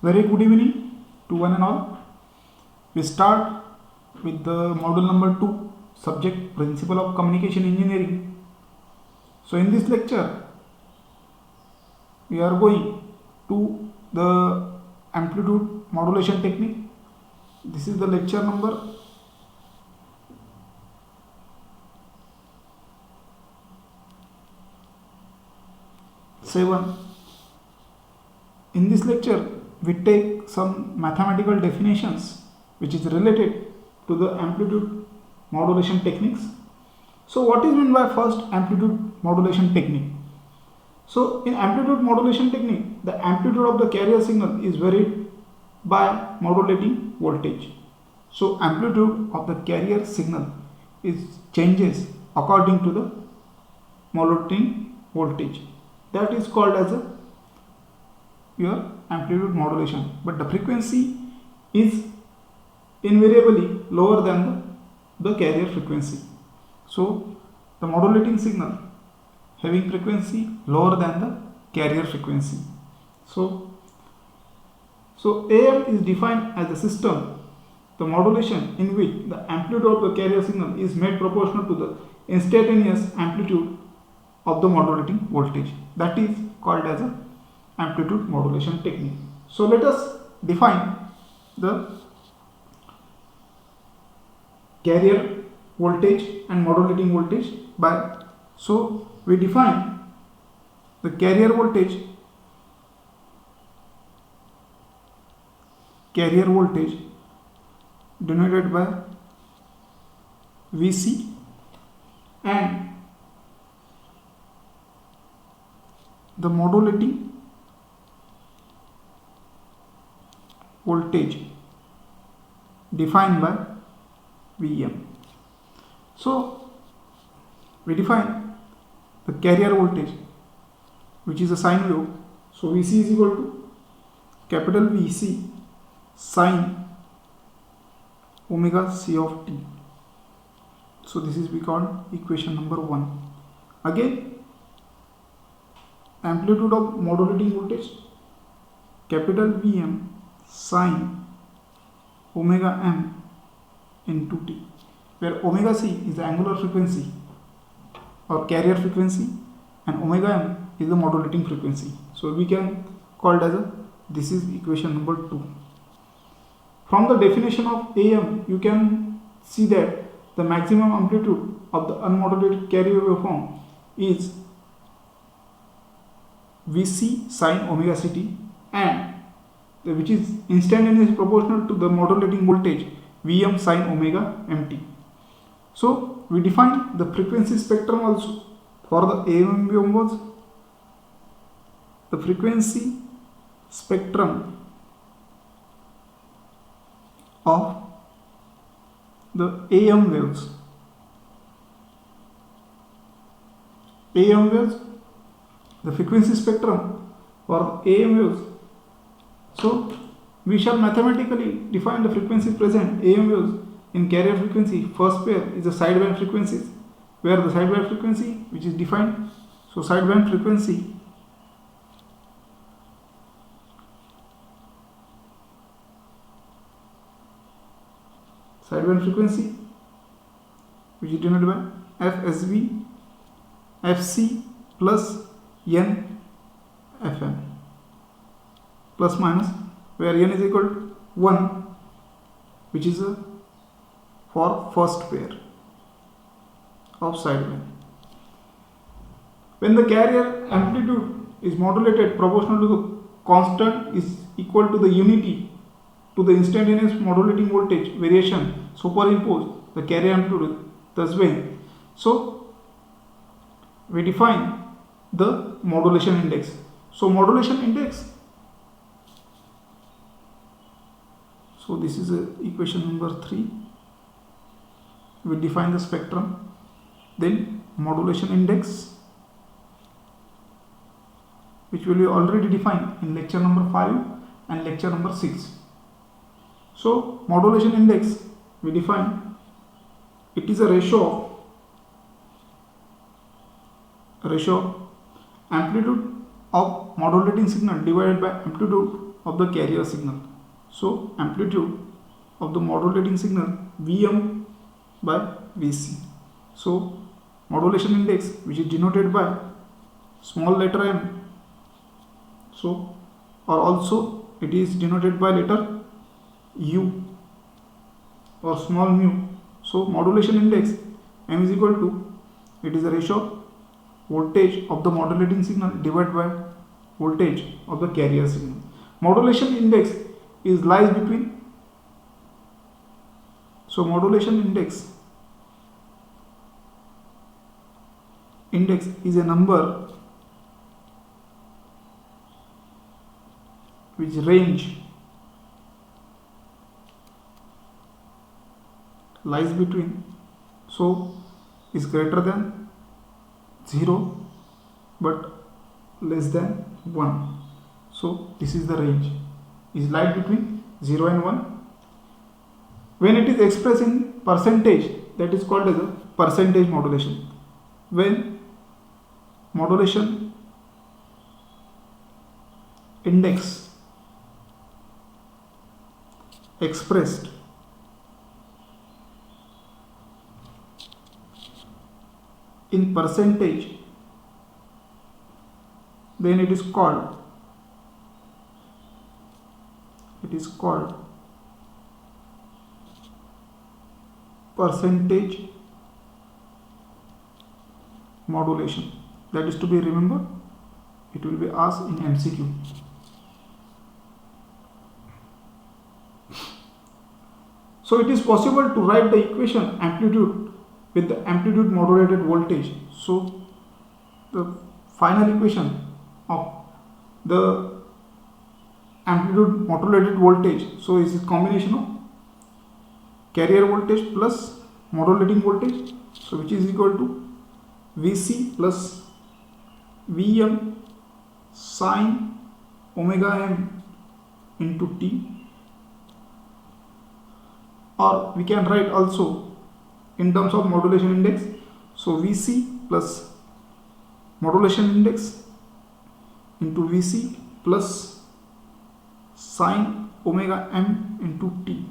Very good evening to one and all. We start with the module number 2, subject Principle of Communication Engineering. So in this lecture we are going to the amplitude modulation technique. This is the lecture number 7. In this lecture we take some mathematical definitions which is related to the amplitude modulation techniques. So what is meant by first amplitude modulation technique? So in amplitude modulation technique, the amplitude of the carrier signal is varied by modulating voltage. So amplitude of the carrier signal is changes according to the modulating voltage. That is called as a your amplitude modulation, but the frequency is invariably lower than the carrier frequency. So the modulating signal having frequency lower than the carrier frequency. So AM is defined as a system, the modulation in which the amplitude of the carrier signal is made proportional to the instantaneous amplitude of the modulating voltage. That is called as a amplitude modulation technique. So let us define the carrier voltage and modulating voltage by, so we define the carrier voltage denoted by Vc and the modulating voltage defined by Vm. So we define the carrier voltage which is a sine wave. So Vc is equal to capital Vc sine omega c of t. So this is we call equation number 1. Again, amplitude of modulating voltage capital Vm sine omega m into t, where omega c is the angular frequency or carrier frequency and omega m is the modulating frequency. So we can call it as a, this is equation number 2. From the definition of AM you can see that the maximum amplitude of the unmodulated carrier waveform is Vc sine omega ct and which is instantaneously proportional to the modulating voltage Vm sine omega mt. So we define the frequency spectrum also for the AM waves. The frequency spectrum of the AM waves. The frequency spectrum for AM waves. So we shall mathematically define the frequency present AM waves in carrier frequency. First pair is the sideband frequencies, where the sideband frequency which is defined. So sideband frequency which is denoted by FSB FC plus N FM plus minus, where N is equal to 1 which is for first pair of sideband. When the carrier amplitude is modulated proportional to the constant is equal to the unity to the instantaneous modulating voltage variation superimpose the carrier amplitude, thus when. So we define the modulation index. So modulation index, so this is equation number 3. We define the spectrum, then modulation index which will be already defined in lecture number 5 and lecture number 6. So modulation index we define, it is a ratio of amplitude of modulating signal divided by amplitude of the carrier signal. So amplitude of the modulating signal Vm by Vc. So modulation index, which is denoted by small letter m, so or also it is denoted by letter u or small mu. So modulation index m is equal to, it is the ratio of voltage of the modulating signal divided by voltage of the carrier signal. Modulation index is lies between, so modulation index is a number which range lies between, so is greater than 0 but less than 1. So this is the range, is lies between 0 and 1. When it is expressed in percentage, that is called as a percentage modulation. When modulation index expressed in percentage, then it is called percentage modulation. That is to be remembered, it will be asked in MCQ. So it is possible to write the equation amplitude with the amplitude modulated voltage. So the final equation of the amplitude modulated voltage, so is a combination of carrier voltage plus modulating voltage, so which is equal to Vc plus Vm sine omega m into t, or we can write also in terms of modulation index, so Vc plus modulation index into Vc plus sine omega m into t.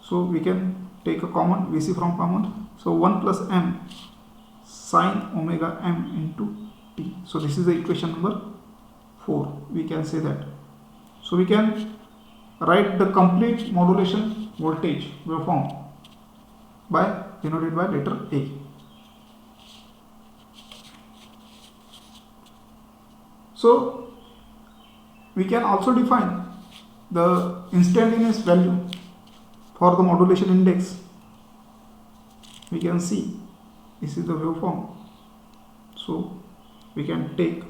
So we can take a common Vc from common, so 1 plus m sine omega m into t. So this is the equation number 4, we can say that. So we can write the complete modulation voltage waveform by denoted by letter A. So we can also define the instantaneous value for the modulation index. We can see this is the waveform, so we can take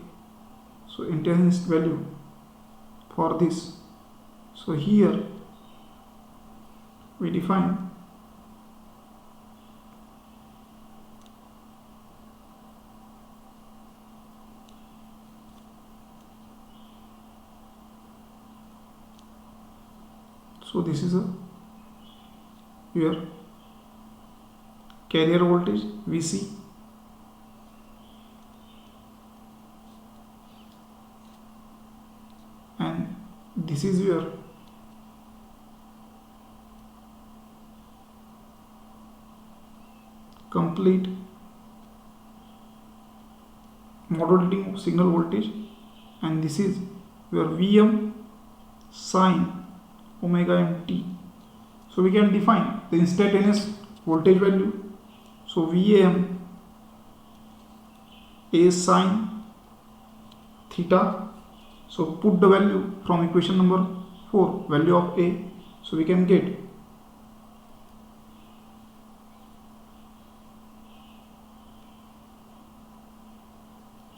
so instantaneous value for this. So here we define so this is a your carrier voltage Vc, and this is your complete modulating signal voltage, and this is your Vm sine omega m t. So we can define the instantaneous voltage value. So Vam is sine theta. So put the value from equation number 4, value of A. So we can get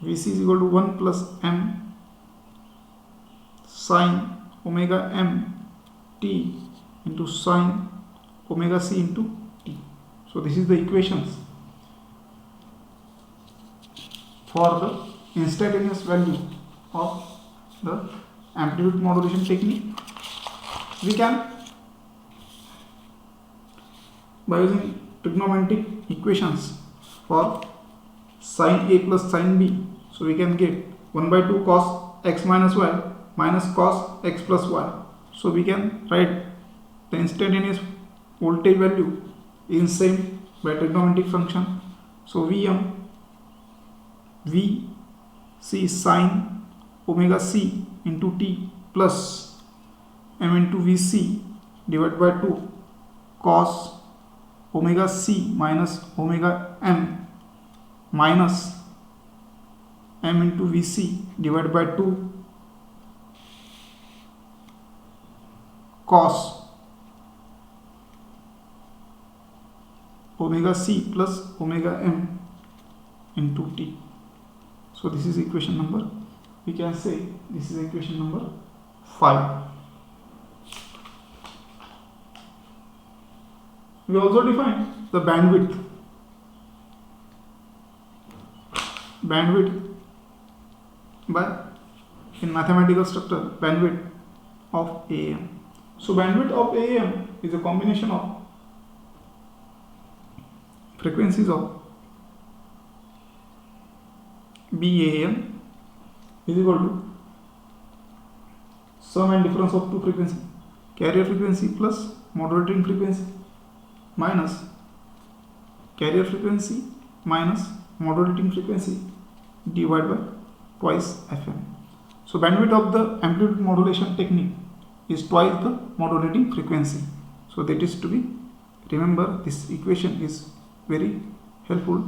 Vc is equal to 1 plus m sine omega m t into sine omega c into t. So this is the equations for the instantaneous value of the amplitude modulation technique. We can, by using trigonometric equations for sine A plus sine B, so we can get 1 by 2 cos x minus y minus cos x plus y. So we can write the instantaneous voltage value in same by trigonometric function. So Vm V c sin omega c into t plus m into Vc divided by 2 cos omega c minus omega m minus m into Vc divided by 2 cos omega c plus omega m into t. So this is equation number, we can say this is equation number 5. We also define the bandwidth by in mathematical structure bandwidth of AM. So bandwidth of AM is a combination of frequencies of BAM is equal to sum and difference of two frequencies, carrier frequency plus modulating frequency minus carrier frequency minus modulating frequency divided by twice FM. So bandwidth of the amplitude modulation technique is twice the modulating frequency. So that is to be remember, this equation is very helpful.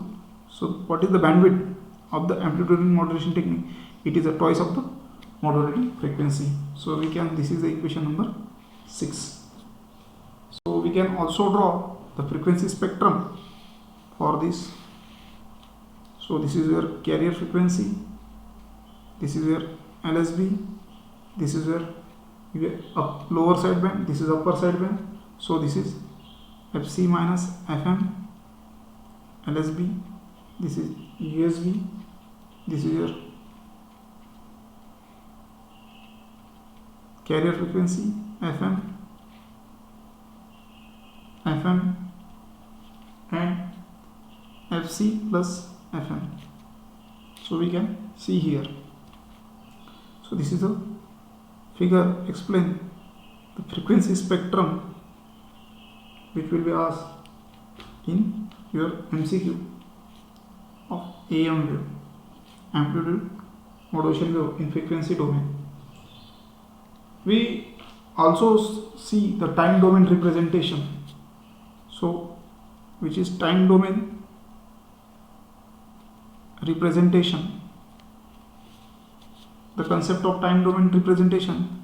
So what is the bandwidth of the amplitude modulation technique? It is a twice of the modulating frequency. So we can, this is the equation number 6. So we can also draw the frequency spectrum for this. So this is your carrier frequency, this is your LSB, this is your up lower side band, this is upper side band. So this is FC minus FM, LSB, this is USB, this is your carrier frequency FM and FC plus FM. So we can see here. So this is a figure explain the frequency spectrum which will be asked in your MCQ of AM wave, amplitude modulation wave in frequency domain. We also see the time domain representation. So which is time domain representation. The concept of time domain representation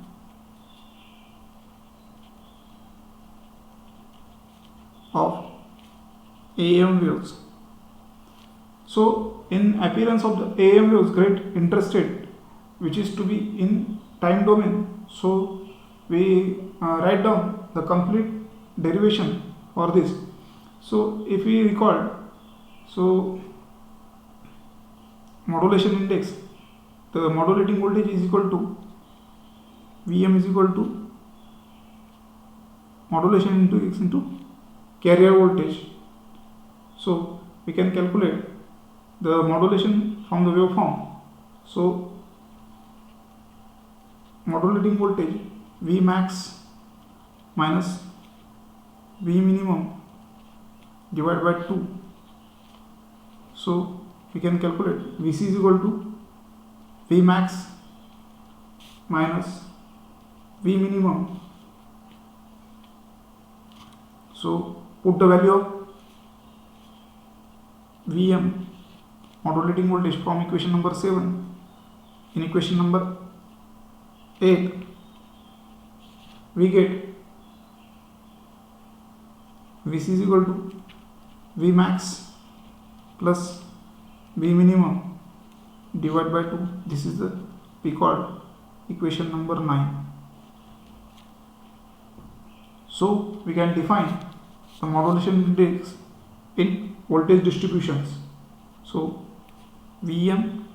of AM waves. So in appearance of the AM waves get interested which is to be in time domain. So we write down the complete derivation for this. So if we recall, so modulation index, the modulating voltage is equal to Vm is equal to modulation index into carrier voltage. So we can calculate the modulation from the waveform. So modulating voltage V max minus V minimum divided by 2. So we can calculate Vc is equal to V max minus V minimum. So put the value of Vm modulating voltage from equation number 7 in equation number 8. We get Vc is equal to V max plus V minimum divided by 2. This is the we called equation number 9. So we can define the modulation index in voltage distributions. So Vm,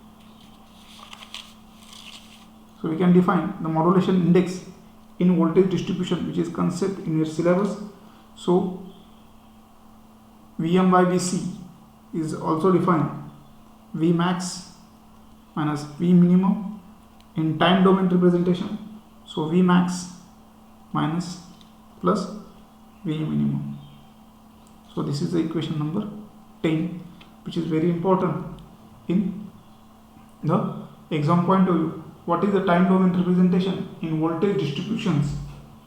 so we can define the modulation index in voltage distribution, which is concept in your syllabus. So Vm by Vc is also defined V max minus V minimum in time domain representation. So V max minus plus V minimum. So this is the equation number 10, which is very important in the exam point of view. What is the time domain representation in voltage distributions?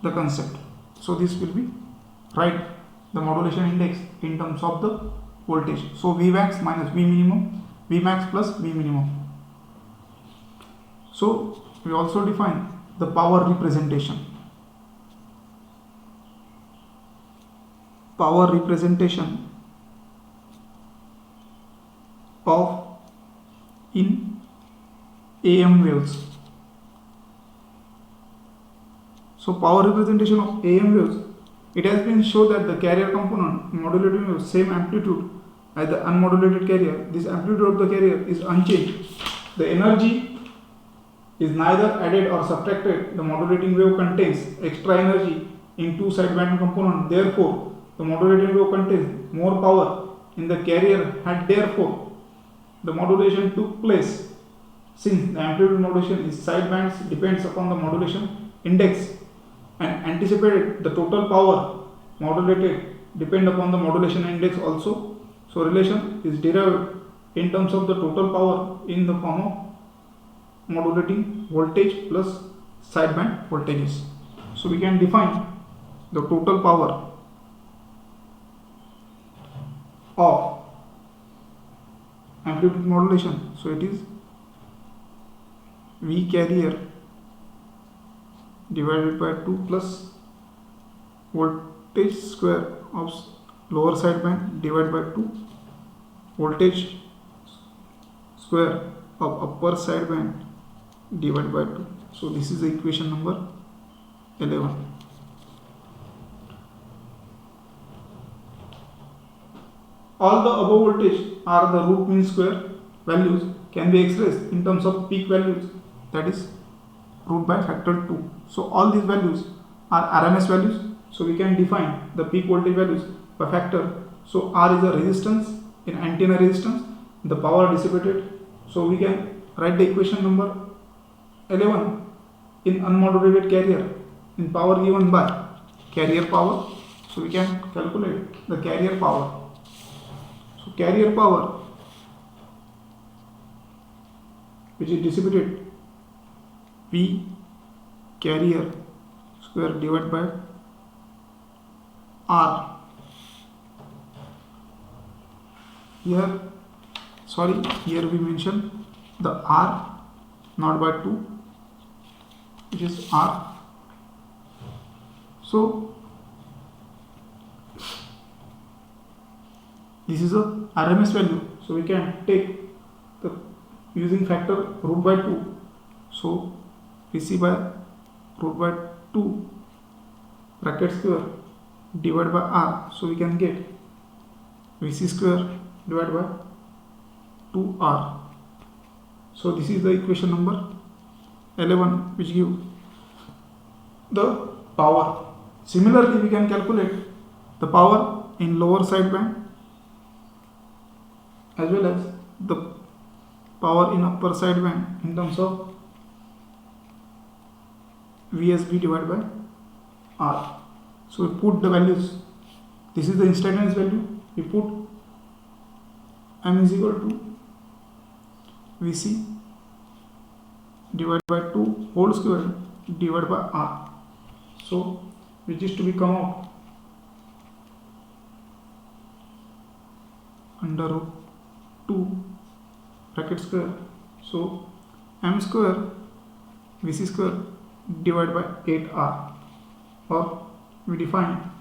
The concept. So this will be write the modulation index in terms of the voltage. So V max minus V minimum, V max plus V minimum. So we also define the power representation. Power representation of in AM waves. So power representation of AM waves, it has been shown that the carrier component modulating wave same amplitude as the unmodulated carrier. This amplitude of the carrier is unchanged. The energy is neither added or subtracted. The modulating wave contains extra energy in two sideband component. Therefore, the modulating wave contains more power in the carrier, and therefore the modulation took place. Since the amplitude modulation is sidebands depends upon the modulation index, and anticipated the total power modulated depend upon the modulation index also. So relation is derived in terms of the total power in the form of modulating voltage plus sideband voltages. So we can define the total power of amplitude modulation. So it is V carrier divided by 2 plus voltage square of lower sideband divided by 2 voltage square of upper sideband divided by 2. So this is the equation number 11. All the above voltage are the root mean square values can be expressed in terms of peak values, that is root by factor 2. So all these values are RMS values. So we can define the peak voltage values by factor. So R is the resistance in antenna resistance, the power dissipated. So we can write the equation number 11 in unmodulated carrier in power given by carrier power. So we can calculate the carrier power. So carrier power, which is dissipated, P carrier square divided by R. Here we mention the R not by 2, which is R. So this is a RMS value. So we can take the using factor root by 2. So Vc by root by 2 bracket square divided by R. So we can get Vc square divided by 2R. So this is the equation number 11, which gives the power. Similarly, we can calculate the power in lower sideband as well as the power in upper sideband in terms of VSB divided by R. So we put the values. This is the instantaneous value. We put M is equal to Vc divided by 2 whole square divided by R. So which is to be come out under root 2 bracket square. So M square Vc square divided by 8R, or we define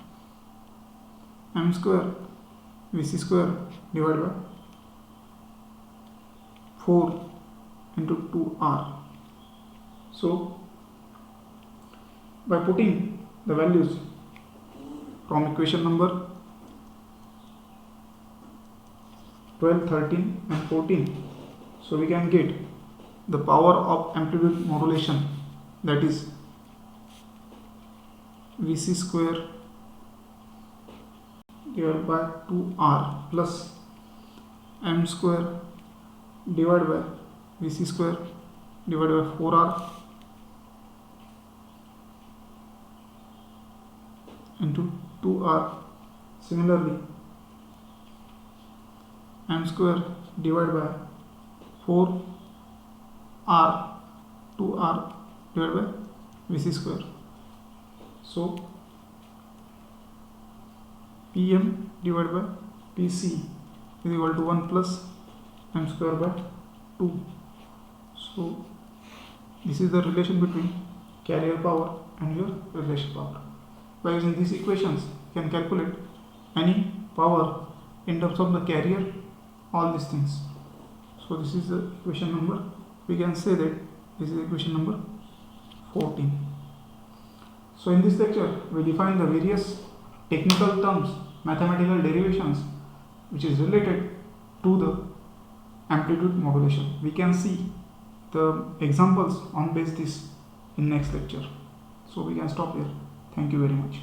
M square Vc square divided by 4 into 2R. So by putting the values from equation number 12, 13 and 14, so we can get the power of amplitude modulation, that is Vc square divided by 2R plus M square divided by Vc square divided by 4R into 2R. Similarly, m square divided by 4R 2R divided by Vc square. So Pm divided by Pc is equal to 1 plus m square by 2. So this is the relation between carrier power and your radiation power. By using these equations, you can calculate any power in terms of the carrier, all these things. So this is the equation number, we can say that this is equation number 14. So in this lecture, we define the various technical terms, mathematical derivations which is related to the amplitude modulation. We can see the examples on base this in next lecture. So we can stop here. Thank you very much.